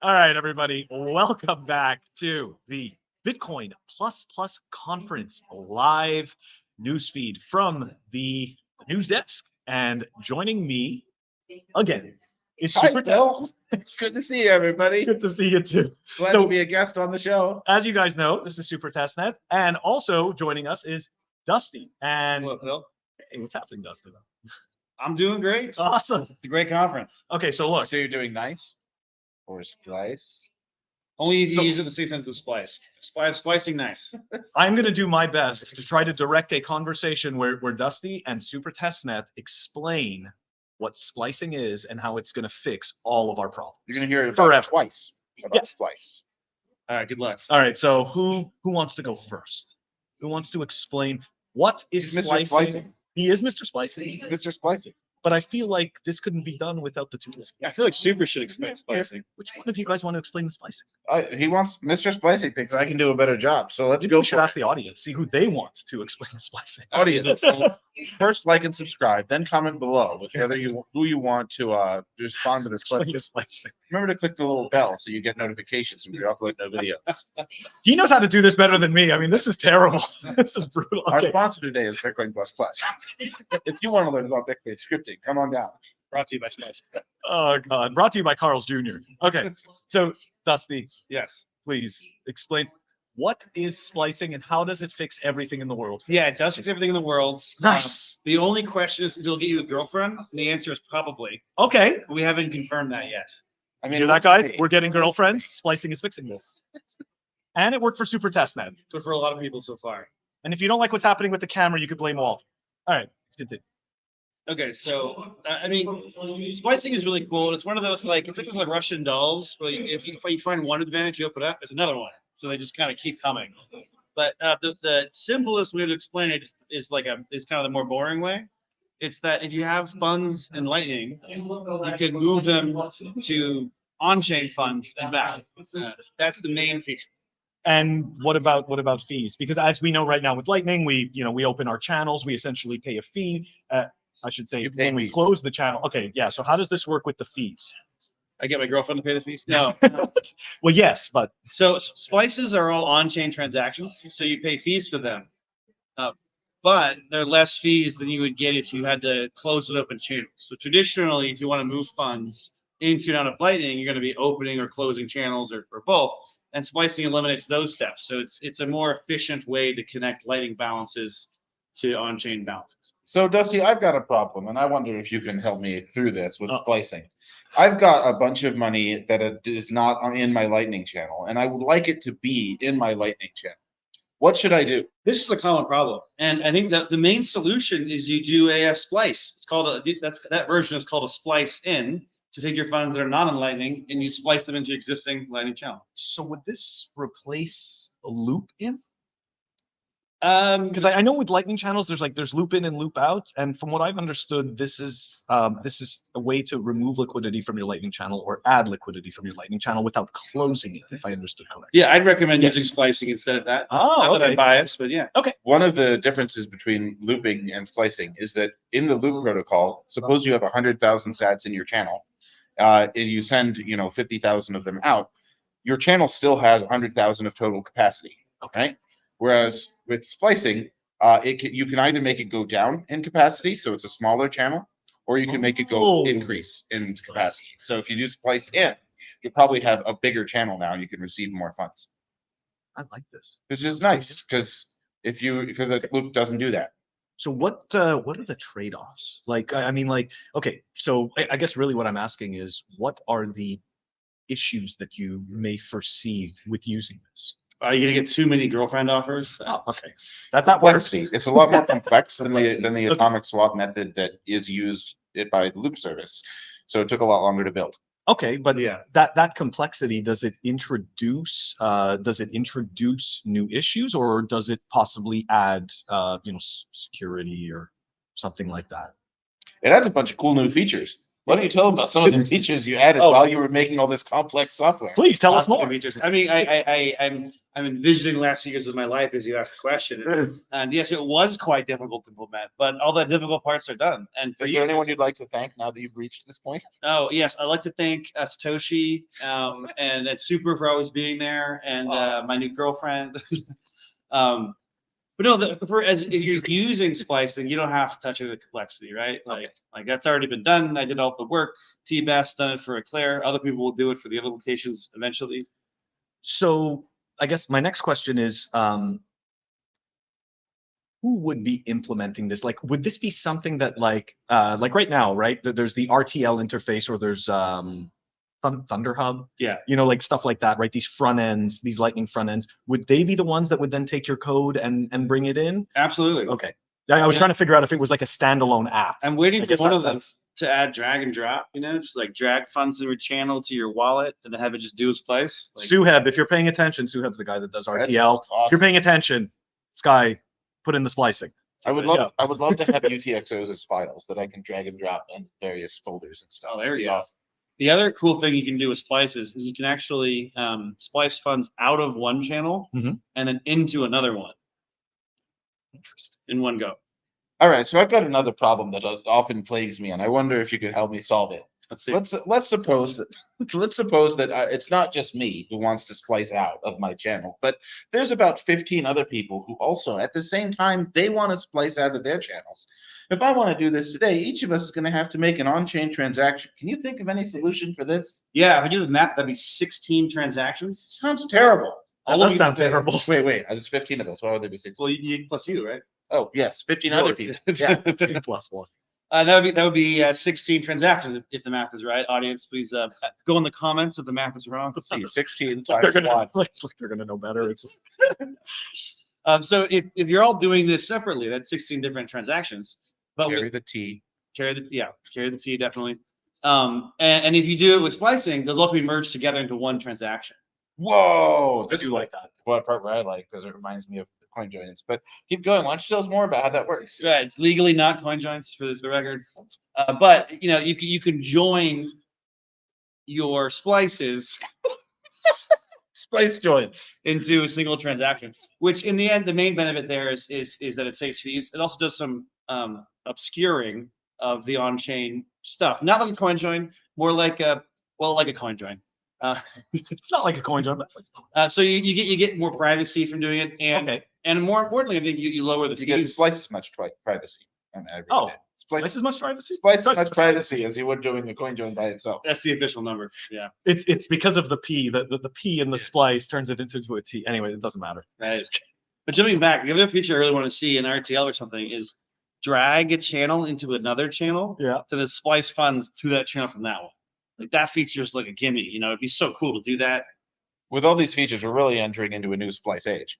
All right, everybody, welcome back to the Bitcoin Plus Plus Conference live newsfeed from the news desk. And joining me again is Hi, Super Phil. It's good to see you, everybody. Good to see you too. Glad to be a guest on the show. As you guys know, this is SuperTestnet, and also joining us is Dusty. And Hello, Phil. hey, what's happening, Dusty? I'm doing great. Awesome. It's a great conference. Okay, so look, So you're doing nice or splice? Only if you So- use it in the same sense as splice. Splicing nice. I'm going to do my best to try to direct a conversation where Dusty and SuperTestnet explain what splicing is and how it's going to fix all of our problems. You're gonna hear it Forever. about twice about Yeah. splice. All right, good luck. All right, so who wants to go first? Who wants to explain what is He's Mr. splicing? Splicing. He is Mr. Splicing, He's Mr. Splicing. but I feel like this couldn't be done without the tools. Yeah, I feel like Super should explain splicing. Which one of you guys want to explain the splicing? He wants Mr. Splicing thinks I can do a better job. So let's Maybe go we should for ask the audience, see who they want to explain the splicing. it. Audience. First, like and subscribe, then comment below with who you want to respond to this Explain question. the splicing. Remember to click the little bell so you get notifications when we upload no videos. He knows how to do this better than me. I mean, this is terrible. This is brutal. Our Okay. sponsor today is Bitcoin Plus Plus. If you want to learn about Bitcoin scripting, come on down. Brought to you by Spice. Oh God! Brought to you by Carl's Jr. Okay, so Dusty, Yes. please explain what is splicing and how does it fix everything in the world? Yeah, it does fix everything in the world. Nice. The only question is, it'll get you a girlfriend? And the answer is probably. Okay, But we haven't confirmed that yet. I you hear that, guys? We're getting girlfriends. Splicing is fixing this, and it worked for SuperTestnet. So for a lot of people so far. And if you don't like what's happening with the camera, you could blame Walt. All right, let's continue. Okay, so I mean, splicing is really cool. It's one of those it's like those like Russian dolls. Where if you find one advantage, you open it up, there's another one. So they just kind of keep coming. But the simplest way to explain it is kind of the more boring way. It's that if you have funds in Lightning, you can move them to on-chain funds and back. That's the main feature. And what about fees? Because as we know right now with Lightning, we open our channels, we essentially pay a fee. I should say You pay when we fees. close the channel. Okay, yeah. So how does this work with the fees? I get my girlfriend to pay the fees. No. Well, yes, but So splices are all on-chain transactions, so you pay fees for them, but they're less fees than you would get if you had to close an open channel. So traditionally, if you want to move funds into and out of Lightning, you're going to be opening or closing channels or both, and splicing eliminates those steps. So it's a more efficient way to connect Lightning balances to on-chain balances. So, Dusty, I've got a problem, and I wonder if you can help me through this with Oh. splicing. I've got a bunch of money that is not in my Lightning channel, and I would like it to be in my Lightning channel. What should I do? This is a common problem, and I think that the main solution is you do a splice. It's called that version is called a splice in, to take your funds that are not in Lightning and you splice them into your existing Lightning channel. so would this replace a loop in? Because Because I know with Lightning channels, there's loop in and loop out, and from what I've understood, this is a way to remove liquidity from your Lightning channel or add liquidity from your Lightning channel without closing it. If I understood correctly. yeah, I'd recommend Yes. using splicing instead of that. Oh, Not that okay. I'm biased, but yeah. One of the differences between looping and splicing is that in the loop protocol, suppose you have 100,000 sats in your channel, and you send 50,000 of them out, your channel still has 100,000 of total capacity, right? Whereas with splicing, you can either make it go down in capacity, so it's a smaller channel, or you can make it go Oh. increase in capacity. So if you do splice in, you probably have a bigger channel now. You can receive more funds, I like this. which is nice because the loop doesn't do that. So what are the trade-offs? Like, I mean, like, okay, so I guess really what I'm asking is, what are the issues that you may foresee with using this? Are you gonna get too many girlfriend offers? Oh, okay, that works. Complexity. It's a lot more complex than the Okay. atomic swap method that is used by the loop service. So it took a lot longer to build. Okay, but Yeah. that complexity, does it introduce new issues, or does it possibly add security or something like that? It adds a bunch of cool new features. Why don't you tell them about some of the features you added Oh. while you were making all this complex software? Please tell us Lots of more. features. I mean, I'm envisioning the last few years of my life as you asked the question. And yes, it was quite difficult to implement, but all the difficult parts are done. And for Is you, there anyone you'd like to thank now that you've reached this point? oh yes, I'd like to thank Satoshi and Super for always being there, and my new girlfriend. um, but no, if you're using splicing, you don't have to touch the complexity, right? Like that's already been done. I did all the work. T-Bass done it for Eclair. Other people will do it for the other locations eventually. So I guess my next question is, who would be implementing this? Like, would this be something that like right now, right? There's the RTL interface, or there's Thunder Hub, Yeah. like stuff like that, right? These front ends, these Lightning front ends, would they be the ones that would then take your code and bring it in? Absolutely. Okay. I was trying to figure out if it was like a standalone app. I'm waiting I for guess one of them that's to add drag and drop, just like drag funds in your channel to your wallet and then have it just do a splice. Like, Suheb. If you're paying attention, Suheb's the guy that does That's RTL. awesome. If you're paying attention, this guy put in the splicing. I would love to have UTXOs as files that I can drag and drop in various folders and stuff. Oh, there you go. The other cool thing you can do with splices is you can actually splice funds out of one channel Mhm. and then into another one Interesting. in one go. All right, so I've got another problem that often plagues me, and I wonder if you could help me solve it. Let's see. Let's suppose that it's not just me who wants to splice out of my channel, but there's about 15 other people who also, at the same time, they want to splice out of their channels. If I want to do this today, each of us is going to have to make an on-chain transaction. Can you think of any solution for this? Yeah, if I do the math, that'd be 16 transactions. Sounds terrible. That does sound terrible. Wait. There's 15 of us. Why would there be 16? Well, you plus you, right? Oh, yes, 15 other people. Yeah. 15 plus one. That would be 16 transactions if the math is right. Audience, please go in the comments if the math is wrong. Let's see, 16 They're times gonna 1. they're gonna know better. It's So if you're all doing this separately, that's 16 different transactions. But Carry the T. carry the T definitely. And if you do it with splicing, those all can be merged together into one transaction. Whoa, I this do is like that. what part where I like because it reminds me of the coin joins. But keep going. Why don't you tell us more about how that works? Right, it's legally not coin joins for the record, but you can join your splices Splice joints. into a single transaction. Which in the end, the main benefit there is that it saves fees. It also does some obscuring of the on-chain stuff. Not like a coin join, more like a coin join. It's not like a coin join, but it's like, So you get more privacy from doing it, and okay. and more importantly, I think you lower the You get fees. twice as much privacy. Oh, Splice Twice as much privacy. as much privacy as you would doing a coin join by itself. That's the official number. Yeah. It's because of the P. The P in the Yeah. splice turns it into a T. Anyway, it doesn't matter. Right. But jumping back, the other feature I really want to see in RTL or something is drag a channel into another channel Yeah. to then splice funds to that channel from that one. Like that feature is like a gimme. It'd be so cool to do that. With all these features, we're really entering into a new splice age.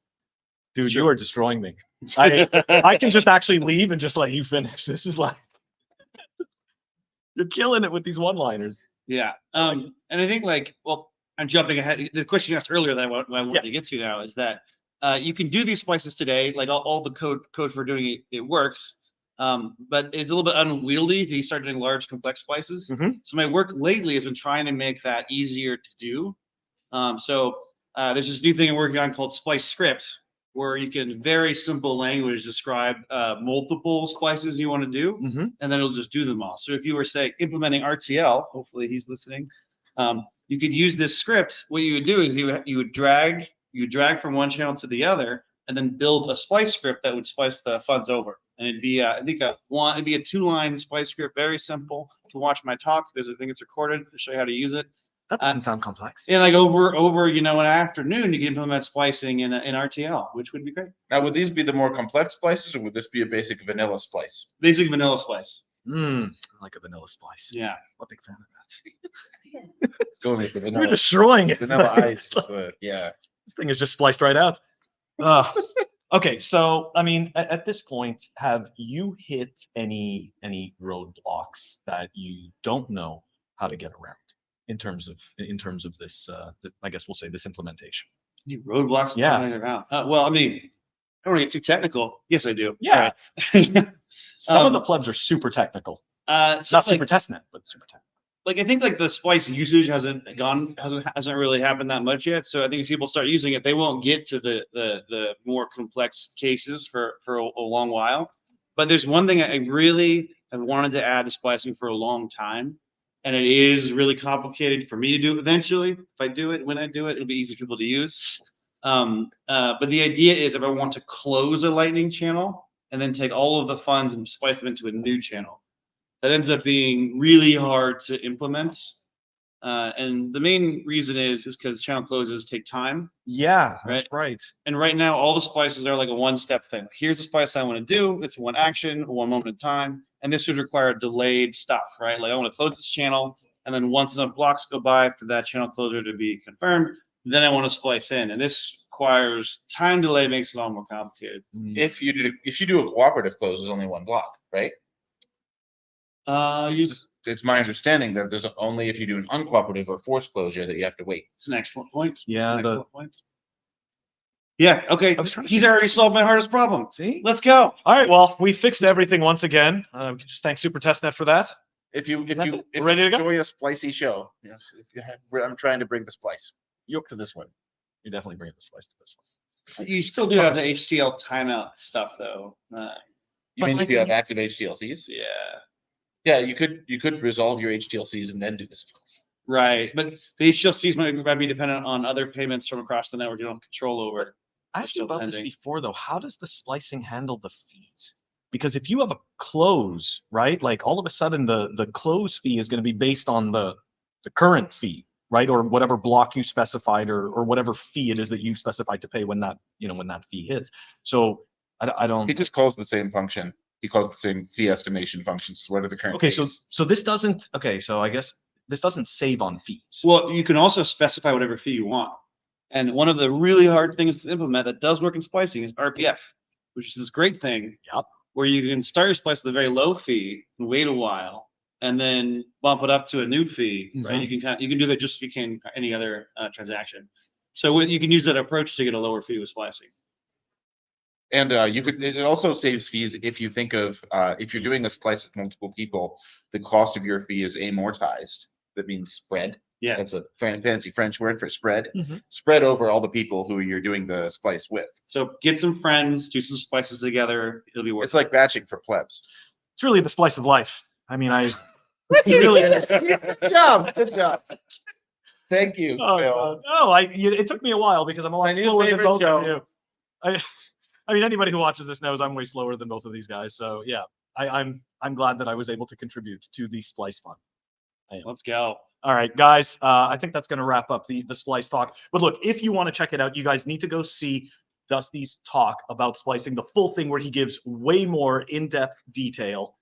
Dude, Sure. you are destroying me. I can just actually leave and just let you finish. This is like you're killing it with these one-liners. Yeah. And I think I'm jumping ahead. The question you asked earlier that I want to get to now is that you can do these splices today. Like all the code for doing it works. But it's a little bit unwieldy if you start doing large complex splices. Mhm. So my work lately has been trying to make that easier to do. So there's this new thing I'm working on called Splice Script, where you can very simple language describe multiple splices you want to do, Mhm. and then it'll just do them all. So if you were say implementing RTL, hopefully he's listening, you could use this script. What you would do is you would drag from one channel to the other, and then build a splice script that would splice the funds over. And it'd be it'd be a 2-line splice script, very simple. To watch my talk, I think it's recorded to show you how to use it. That doesn't sound complex. And like over an afternoon, you can implement splicing in RTL, which would be great. Now, would these be the more complex splices, or would this be a basic vanilla splice? Basic vanilla splice. I like a vanilla splice. Yeah. I'm a big fan of that. It's going for You're vanilla. destroying it. Vanilla ice. Yeah. This thing is just spliced right out. Okay, so I mean, at this point, have you hit any roadblocks that you don't know how to get around in terms of this? I guess we'll say this implementation. Any roadblocks? Yeah. Around. Well, I mean, I don't want to get too technical. Yes, I do. Yeah. All right. Some of the plebs are super technical. It's So not like, SuperTestnet, but SuperTestnet. like I think like the splice usage hasn't really happened that much yet. So I think as people start using it, they won't get to the more complex cases for a long while. But there's one thing I really have wanted to add to splicing for a long time, and it is really complicated for me to do eventually. If I do it, when I do it, it'll be easy for people to use. But the idea is if I want to close a lightning channel and then take all of the funds and splice them into a new channel, that ends up being really hard to implement. And the main reason is because channel closes take time. Yeah, Right. that's right. And right now, all the splices are like a one-step thing. Here's the splice I want to do. It's one action, one moment in time. And this would require delayed stuff, right? Like I want to close this channel, and then once enough blocks go by for that channel closure to be confirmed, then I want to splice in. And this requires time delay, makes it all more complicated. If you do a cooperative close, there's only one block, right? It's my understanding that there's only if you do an uncooperative or forced closure that you have to wait. It's an excellent point. Yeah, Excellent point. Yeah. Okay. He's already solved my hardest problem. See? Let's go. All right. Well, we fixed everything once again. We can just thank SuperTestnet for that. If you That's it. if We're ready you to go? enjoy a splicey show, yes, I'm trying to bring the splice. You up to this one? You're definitely bringing the slice to this one. You still do have the HTL timeout stuff, though. You But mean like if you when have active HTLCs? Yeah. Yeah, you could resolve your HTLCs and then do the splice. Right. But the HTLCs might be dependent on other payments from across the network you don't have control over. I asked you Still about this pending. before, though. How does the splicing handle the fees? Because if you have a close, right, like all of a sudden the close fee is going to be based on the current fee, right, or whatever block you specified, or whatever fee it is that you specified to pay when that when that fee hits. So I don't. He just calls the same function. He calls the same fee estimation functions. What are the current? Okay, fees? so this doesn't. Okay, so I guess this doesn't save on fees. Well, you can also specify whatever fee you want. And one of the really hard things to implement that does work in splicing is RPF, which is this great thing. Yep. Where you can start your splice with a very low fee and wait a while, and then bump it up to a new fee. Right? You can do that just like you can any other transaction. So you can use that approach to get a lower fee with splicing. And it also saves fees if you think of if you're doing a splice with multiple people, the cost of your fee is amortized. That means spread. Yeah. That's a fancy French word for spread. Mm-hmm. Spread over all the people who you're doing the splice with. So get some friends, do some splices together. It'll be worth It's like batching for plebs. It's really the slice of life. I mean, really. Good job. Good job. Thank you, Oh, Phil. no, it took me a while because I'm a lot My new slower than favorite both of show. you. I mean, anybody who watches this knows I'm way slower than both of these guys. So yeah, I'm glad that I was able to contribute to the splice fun. Let's go. All right, guys. I think that's going to wrap up the splice talk. But look, if you want to check it out, you guys need to go see Dusty's talk about splicing, the full thing where he gives way more in-depth detail.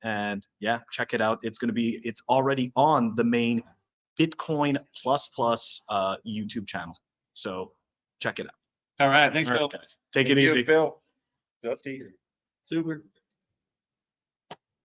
And yeah, check it out. It's already on the main Bitcoin YouTube channel. So check it out. All right. Thanks, All Phil. right, guys. Take Thank it you, easy. Phil. Dusty. Super.